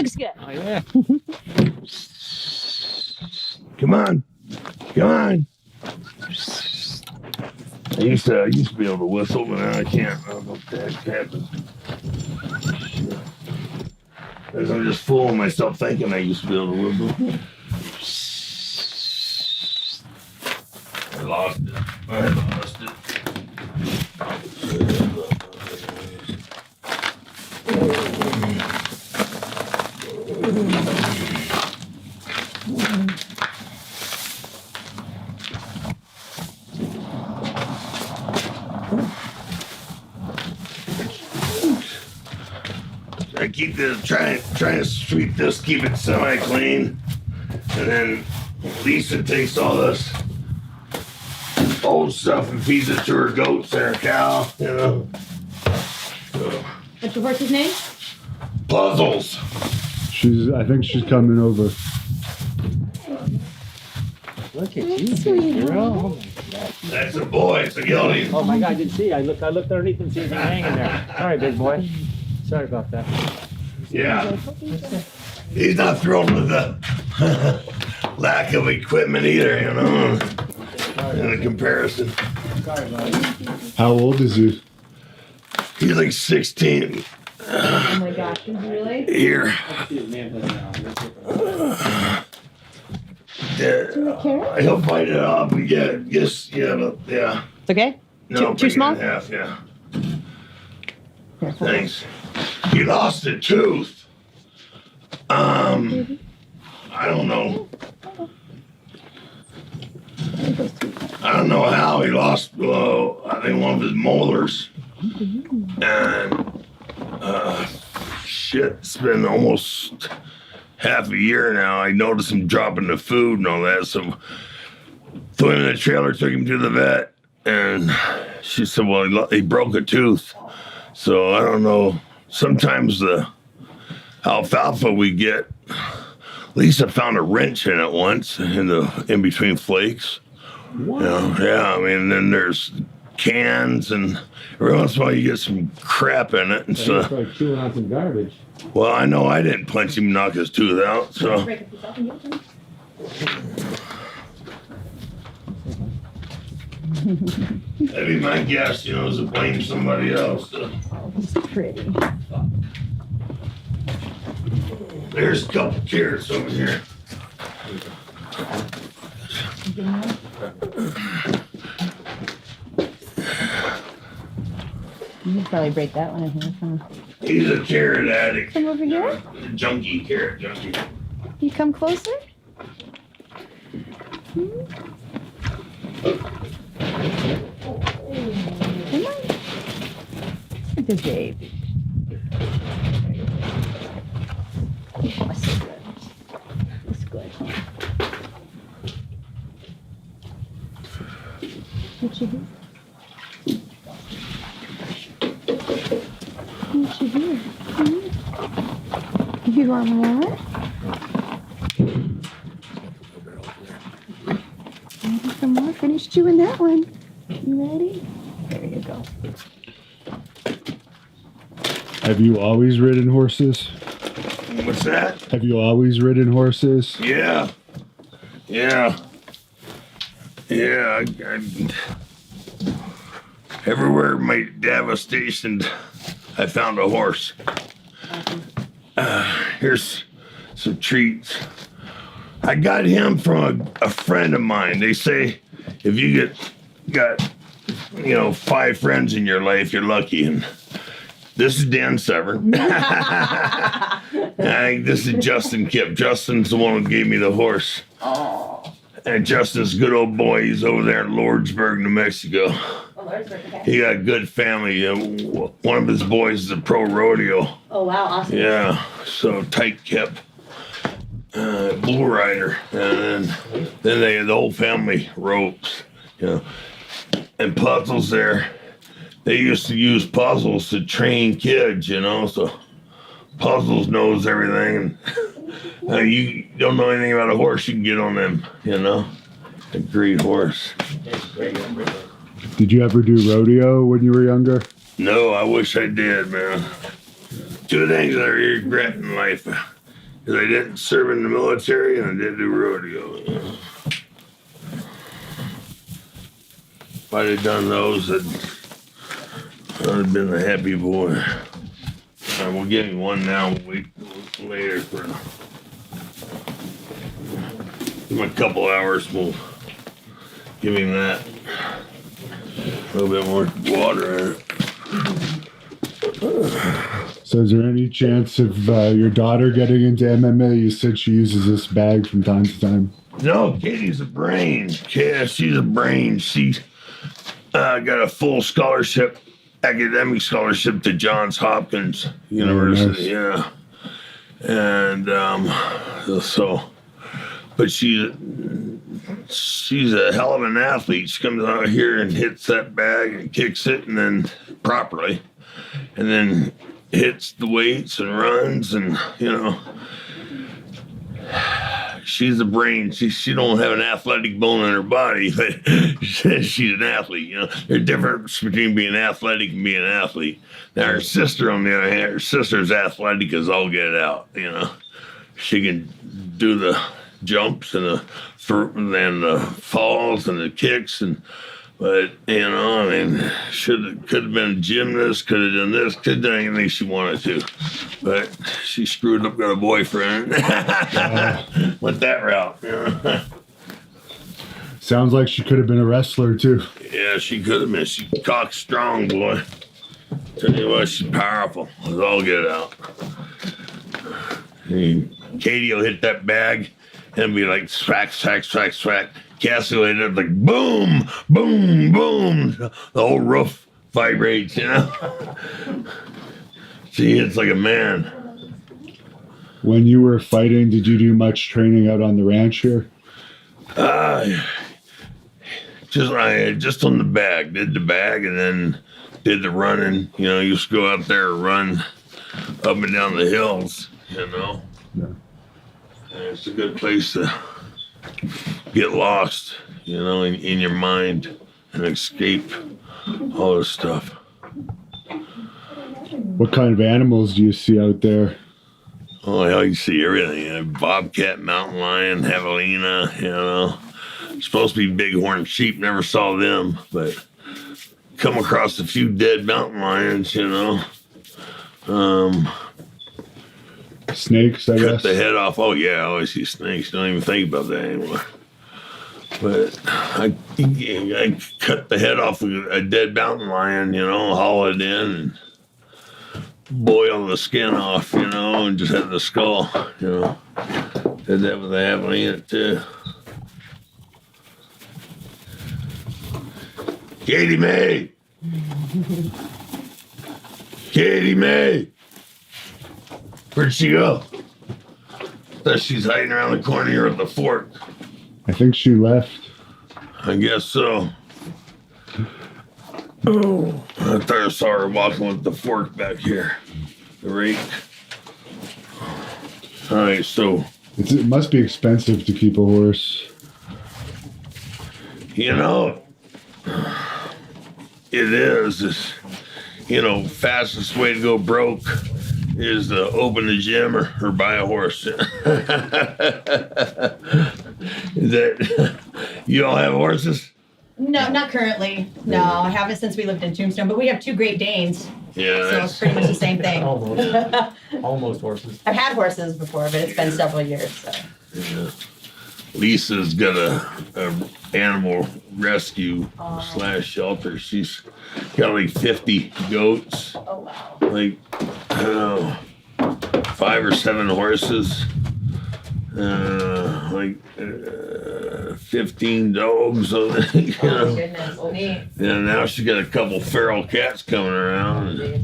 looks good. Oh, yeah. Come on. Come on. I used to be able to whistle, but now I can't. I don't know what the heck happened. As I'm just fooling myself thinking I used to be able to whistle. I lost it. I keep this trying to sweep this, keep it semi-clean, and then Lisa takes all this old stuff and feeds it to her goats and her cow, you know. So. What's your horse's name? Puzzles. I think she's coming over. Look at you, big girl. Oh, my God. That's a boy. It's a gelding. Oh, my God, I didn't see. I looked underneath and see anything hanging there. Sorry, big boy. Sorry about that. Yeah. He's not thrilled with the lack of equipment either, you know, in a comparison. Sorry, buddy. How old is he? He's like 16. Oh my gosh, really? Here. Yeah, he'll bite it off. We get, yeah. It's okay? No, too small? in half, yeah. Here, Thanks. He lost a tooth. I don't know. I don't know how he lost, I think one of his molars. And, shit, it's been almost half a year now. I noticed him dropping the food and all that, so threw him in the trailer, took him to the vet, and she said, well, he broke a tooth. So I don't know. Sometimes the alfalfa we get, Lisa found a wrench in it once in between flakes. What? You know, yeah, I mean, then there's cans, and every once in a while you get some crap in it. And so, like chewing on some garbage. well, I know I didn't punch him, knock his tooth out, so. That'd be my guess, you know, is to blame somebody else. So. It's pretty. There's a couple carrots over here. You could probably break that one in here. He's a carrot addict. Come over here. Junkie, carrot junkie. You come closer. Come on. Good baby. Oh, so good. It's good. What you do? What you do? You want more? Maybe some more? Finish chewing that one. You ready? There you go. Have you always ridden horses? What's that? Have you always ridden horses? Yeah. Yeah. Yeah. Everywhere my dad was stationed, I found a horse. Here's some treats. I got him from a friend of mine. They say if you got 5 friends in your life, you're lucky. And this is Dan Severn. I think this is Justin Kipp. Justin's the one who gave me the horse. Oh. And Justin's a good old boy. He's over there in Lordsburg, New Mexico. Okay. He got a good family. One of his boys is a pro rodeo. Oh, wow. Awesome. Yeah, so tight Kipp. Bull rider. And then the whole family ropes. And Puzzles there. They used to use Puzzles to train kids, so Puzzles knows everything. And you don't know anything about a horse, you can get on them, A great horse. Did you ever do rodeo when you were younger? No, I wish I did, man. 2 things I regret in life. Because I didn't serve in the military and I didn't do rodeo. If I'd have done those, I'd have been a happy boy. All right, we'll give him one now. We'll wait later for him. Give him a couple hours. We'll give him that. A little bit more water in it. So is there any chance of your daughter getting into MMA? You said she uses this bag from time to time. No, Katie's a brain. Yeah, she's a brain. She's got a full scholarship, academic scholarship to Johns Hopkins University. Nice. Yeah. And but she's a hell of an athlete. She comes out here and hits that bag and kicks it, and then properly, and then hits the weights and runs, and she's a brain. She don't have an athletic bone in her body, but she's an athlete. There's a difference between being athletic and being an athlete. Now her sister, on the other hand, her sister's athletic as all get out. She can do the jumps and the falls and the kicks, but could have been a gymnast, could have done this, could have done anything she wanted to, but she screwed up, got a boyfriend, went that route. Sounds like she could have been a wrestler too. Yeah, she could have been. She's cock strong, boy. Tell you what, she's powerful. Let's all get out. Katie will hit that bag and be like swack, swack, swack, swack. Cassie will hit it like boom, boom, boom. The whole roof vibrates, She hits like a man. When you were fighting, did you do much training out on the ranch here? Just on the bag. Did the bag and then did the running. Used to go out there and run up and down the hills, Yeah. And it's a good place to get lost, in your mind and escape all this stuff. What kind of animals do you see out there? Oh, hell, you see everything. Bobcat, mountain lion, javelina, Supposed to be bighorn sheep. Never saw them, but come across a few dead mountain lions, Snakes, I Cut guess. the head off. Oh, yeah, I always see snakes. Don't even think about that anymore. But I cut the head off of a dead mountain lion, haul it in and boil the skin off, and just have the skull, Did that with the javelina, too. Katie Mae! Katie Mae! Where'd she go? Thought she's hiding around the corner here with the fork. I think she left. I guess so. Oh, I thought I saw her walking with the fork back here. The rake. All right, so. It must be expensive to keep a horse. It is. It's, fastest way to go broke is to open a gym or buy a horse. Is that, you don't have horses? No, not currently. No, I haven't since we lived in Tombstone, but we have 2 Great Danes. Yeah, So it's pretty much the same thing. Almost horses. I've had horses before, but it's been several years. So. yeah. Lisa's got a animal rescue / shelter. She's got like 50 goats. Oh wow. Like, I don't know, 5 or 7 horses. 15 dogs. Oh my goodness, neat. And now she's got a couple feral cats coming around. Geez.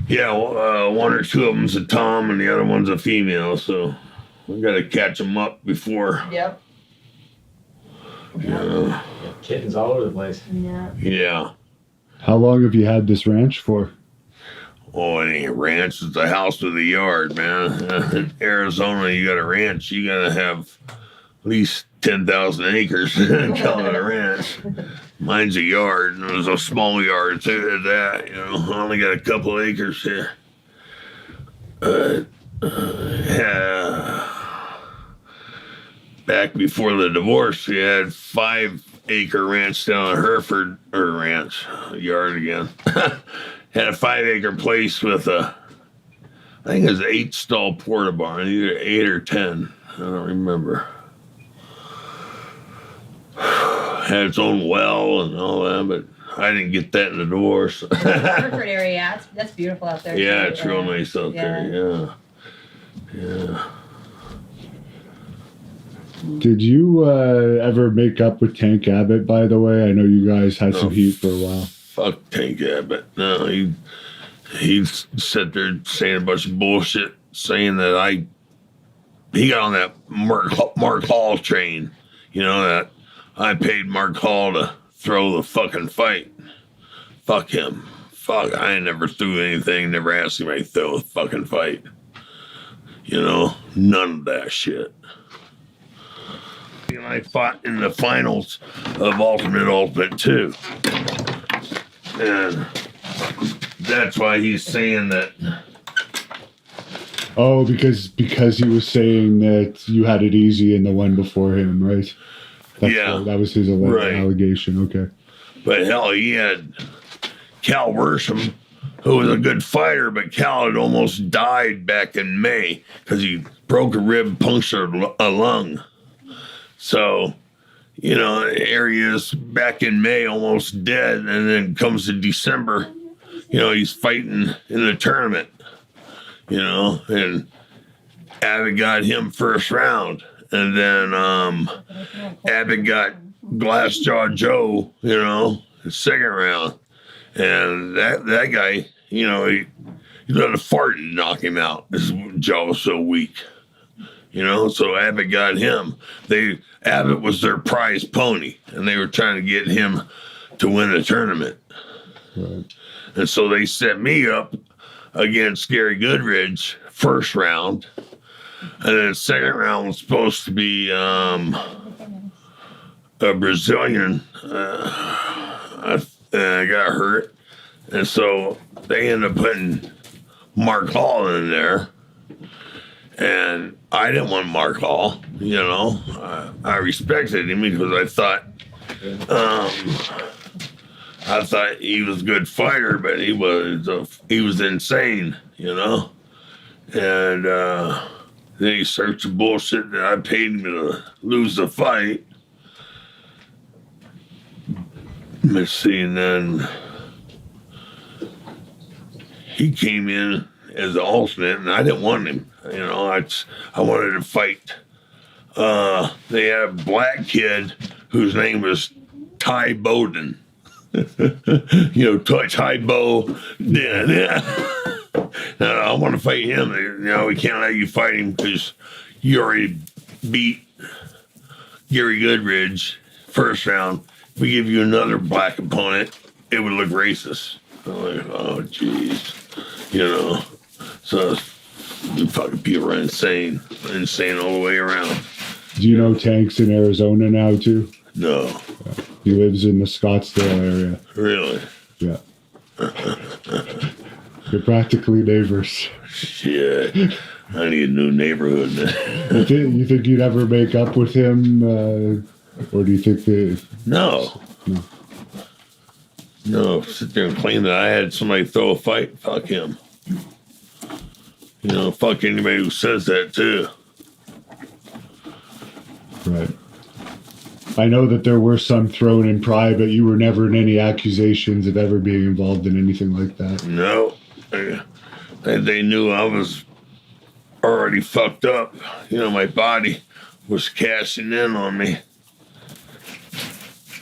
Yeah, 1 or 2 of them's a tom and the other one's a female. So we got to catch them up before. Yep. Kittens all over the place. Yeah. Yeah. How long have you had this ranch for? Oh, it ain't a ranch. It's a house with a yard, man. In Arizona, you got a ranch. You got to have at least 10,000 acres to call it a ranch. Mine's a yard, and it was a small yard too at that. I only got a couple acres here. back before the divorce, he had 5-acre ranch down in Hereford, or ranch, yard again. Had a 5-acre place with I think it was an 8-stall porta barn, either 8 or 10. I don't remember. Had its own well and all that, but I didn't get that in the divorce. Hereford area, that's beautiful out there. Yeah, too. it's real nice out there. Yeah. Did you ever make up with Tank Abbott, by the way? I know you guys had some heat for a while. Fuck Tank Abbott. No, he sat there saying a bunch of bullshit, saying that he got on that Mark Hall train. You know, that I paid Mark Hall to throw the fucking fight. Fuck him. Fuck, I never threw anything, never asked him to throw a fucking fight. You know, none of that shit. And I fought in the finals of Ultimate 2. And that's why he's saying that. Oh, because he was saying that you had it easy in the one before him, right? That was his allegation. Okay. But hell, he had Cal Worsham, who was a good fighter, but Cal had almost died back in May because he broke a rib, punctured a lung. So, you know, areas back in May almost dead, and then comes to December, you know, he's fighting in the tournament, you know, and Abbott got him first round, and then Abbott got Glassjaw Joe, you know, second round, and that guy, you know, he let a fart and knock him out. His jaw was so weak. You know, so Abbott got him. Abbott was their prize pony, and they were trying to get him to win the tournament. Right. And so they set me up against Gary Goodridge first round, and then the second round was supposed to be a Brazilian. I got hurt, and so they ended up putting Mark Hall in there. And I didn't want Mark Hall, you know. I respected him because I thought he was a good fighter, but he was insane, you know. And then he started some bullshit that I paid him to lose the fight. Let's see, and then he came in as an alternate, and I didn't want him. You know, I wanted to fight. They had a black kid whose name was Ty Bowden. You know, Ty Bow. Yeah. I want to fight him. You know, we can't let you fight him because you already beat Gary Goodridge first round. If we give you another black opponent, it would look racist. I'm like, oh, jeez. You know, so you fucking people are insane all the way around. Do you know Tank's in Arizona now too? No. Yeah. He lives in the Scottsdale area. Really? Yeah. You're practically neighbors. Shit. I need a new neighborhood. You think you'd ever make up with him? Or do you think that... No, sit there and claim that I had somebody throw a fight. Fuck him. You know, fuck anybody who says that too. Right. I know that there were some thrown in Frye, but you were never in any accusations of ever being involved in anything like that. No. They knew I was already fucked up. You know, my body was cashing in on me.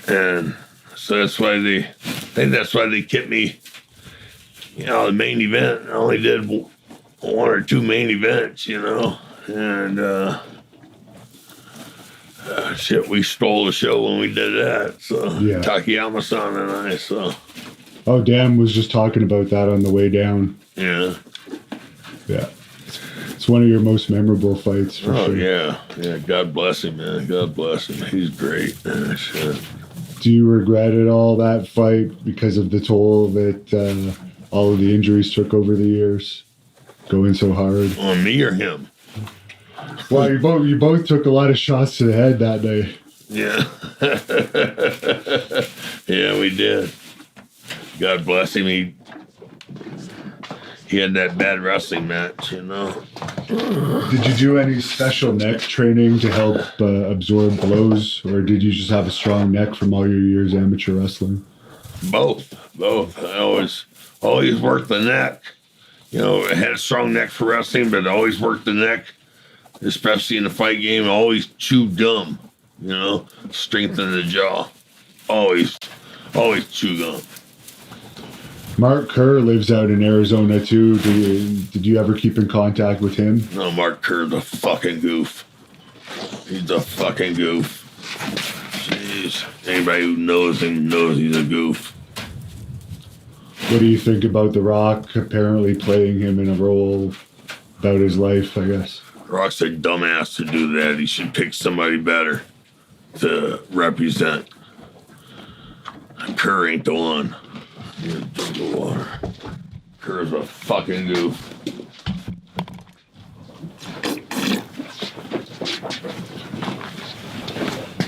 And so that's why they kept me, you know, the main event. I only did one or two main events, you know, and shit, we stole the show when we did that. So yeah. Takayama-san and I. So. Oh, Dan was just talking about that on the way down. Yeah. Yeah. It's one of your most memorable fights. For sure. Yeah. Yeah. God bless him, man. God bless him. He's great. Shit. Do you regret it all, that fight, because of the toll that all of the injuries took over the years? going so hard? On me or him? Well, you both took a lot of shots to the head that day. Yeah. Yeah, we did. God bless him. He had that bad wrestling match, you know. Did you do any special neck training to help absorb blows, or did you just have a strong neck from all your years amateur wrestling? Both. I always worked the neck. You know, I had a strong neck for wrestling, but I always worked the neck, especially in the fight game. I always chewed gum, you know, strengthen the jaw. Always chew gum. Mark Kerr lives out in Arizona too. Did you ever keep in contact with him? No, Mark Kerr's a fucking goof. He's a fucking goof. Jeez. Anybody who knows him knows he's a goof. What do you think about The Rock apparently playing him in a role about his life, I guess? Rock's a dumbass to do that. He should pick somebody better to represent. Kerr ain't the one. Drink the water. Kerr's a fucking goof.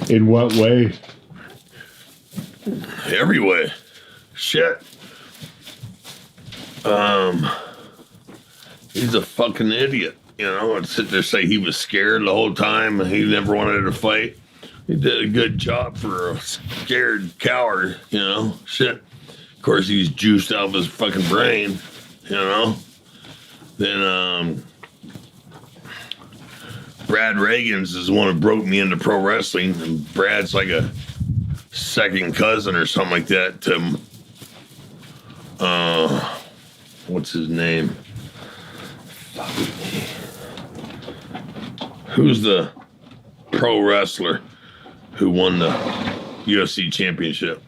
In what way? Every way. Shit. He's a fucking idiot. You know, I'd sit there and say he was scared the whole time and he never wanted to fight. He did a good job for a scared coward, you know. Shit. Of course, he's juiced out of his fucking brain, you know. Then, Brad Reagan's is the one who broke me into pro wrestling, and Brad's like a second cousin or something like that to, what's his name? Who's the pro wrestler who won the UFC championship?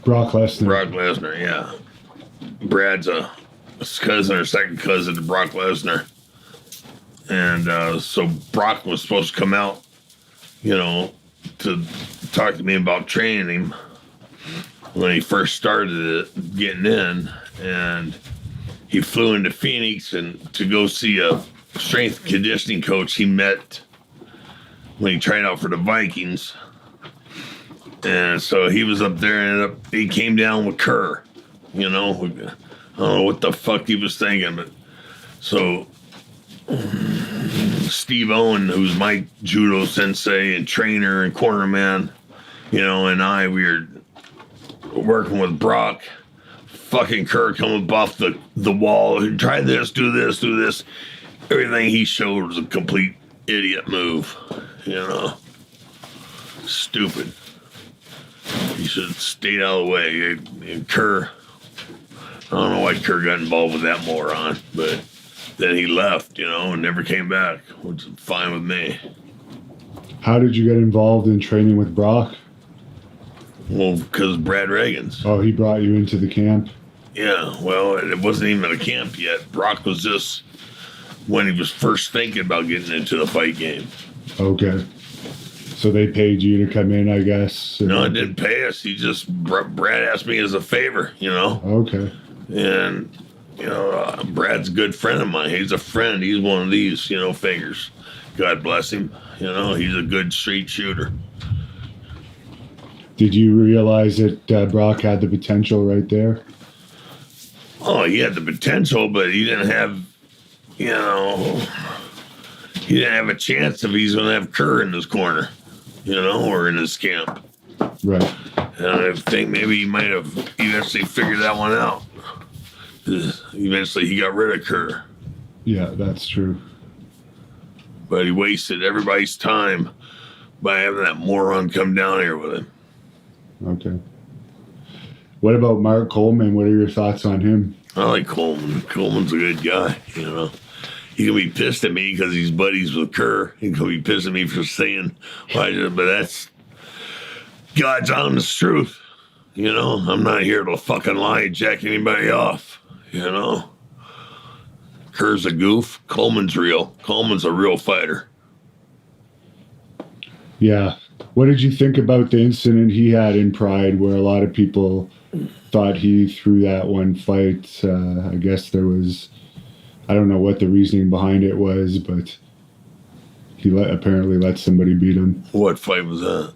Brock Lesnar. Brock Lesnar, yeah. Brad's a cousin or second cousin to Brock Lesnar. And so Brock was supposed to come out, you know, to talk to me about training him when he first started getting in. And he flew into Phoenix and to go see a strength and conditioning coach he met when he tried out for the Vikings. And so he was up there and he came down with Kerr, you know. I don't know what the fuck he was thinking, but so Steve Owen, who's my judo sensei and trainer and corner man, you know, and we were working with Brock. Fucking Kerr come up off the wall and try this, do this, do this. Everything he showed was a complete idiot move, you know. Stupid. He should have stayed out of the way. And Kerr, I don't know why Kerr got involved with that moron, but then he left, you know, and never came back, which is fine with me. How did you get involved in training with Brock? Well, because Brad Reagan's. Oh, he brought you into the camp? Yeah, well, it wasn't even a camp yet. Brock was just when he was first thinking about getting into the fight game. Okay. So they paid you to come in, I guess? No, it didn't pay us. He just, Brad asked me as a favor, you know? Okay. And, you know, Brad's a good friend of mine. He's a friend. He's one of these, you know, figures. God bless him. You know, he's a good street shooter. Did you realize that Brock had the potential right there? Oh, he had the potential, but he didn't have, you know, he didn't have a chance if he's going to have Kerr in his corner, you know, or in his camp. Right. And I think maybe he might have eventually figured that one out. Eventually he got rid of Kerr. Yeah, that's true. But he wasted everybody's time by having that moron come down here with him. Okay. What about Mark Coleman? What are your thoughts on him? I like Coleman. Coleman's a good guy, you know. He can be pissed at me because he's buddies with Kerr. He can be pissed at me for saying what I did, but that's God's honest truth. You know, I'm not here to fucking lie and jack anybody off, you know. Kerr's a goof. Coleman's real. Coleman's a real fighter. Yeah. What did you think about the incident he had in Pride where a lot of people thought he threw that one fight? I guess there was I don't know what the reasoning behind it was, but he apparently let somebody beat him. What fight was that?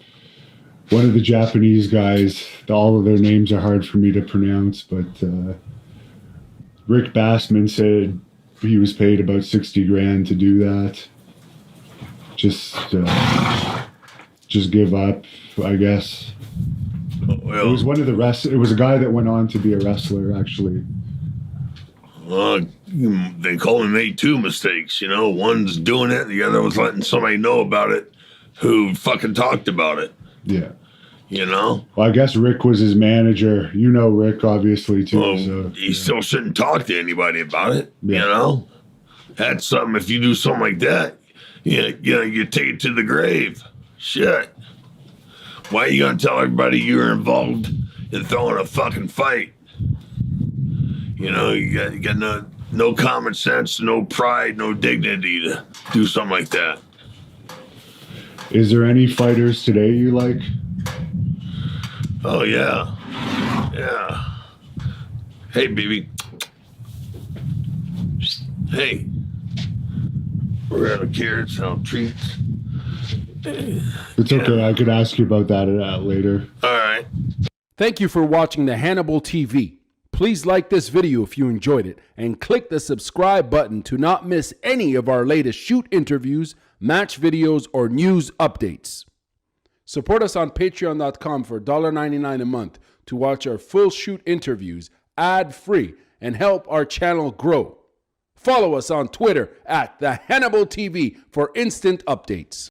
One of the Japanese guys, all of their names are hard for me to pronounce, but Rick Bassman said he was paid about 60 grand to do that. Just give up, I guess. Well, It was one of the It was a guy that went on to be a wrestler, actually. they call him made two mistakes, you know. One's doing it, the other was letting somebody know about it who fucking talked about it, Yeah. you know. Well, I guess Rick was his manager. You know Rick, obviously, too. Well, so, you still shouldn't talk to anybody about it, Yeah. you know. That's something. If you do something like that, you take it to the grave. Shit. Why are you gonna tell everybody you were involved in throwing a fucking fight? You know, you got no common sense, no pride, no dignity to do something like that. Is there any fighters today you like? Oh yeah, yeah. Hey, baby. Hey, we're out of carrots, out of treats. It's okay. I could ask you about that later. All right. Thank you for watching the Hannibal TV. Please like this video if you enjoyed it and click the subscribe button to not miss any of our latest shoot interviews, match videos, or news updates. Support us on patreon.com for $1.99 a month to watch our full shoot interviews ad-free and help our channel grow. Follow us on Twitter at the Hannibal TV for instant updates.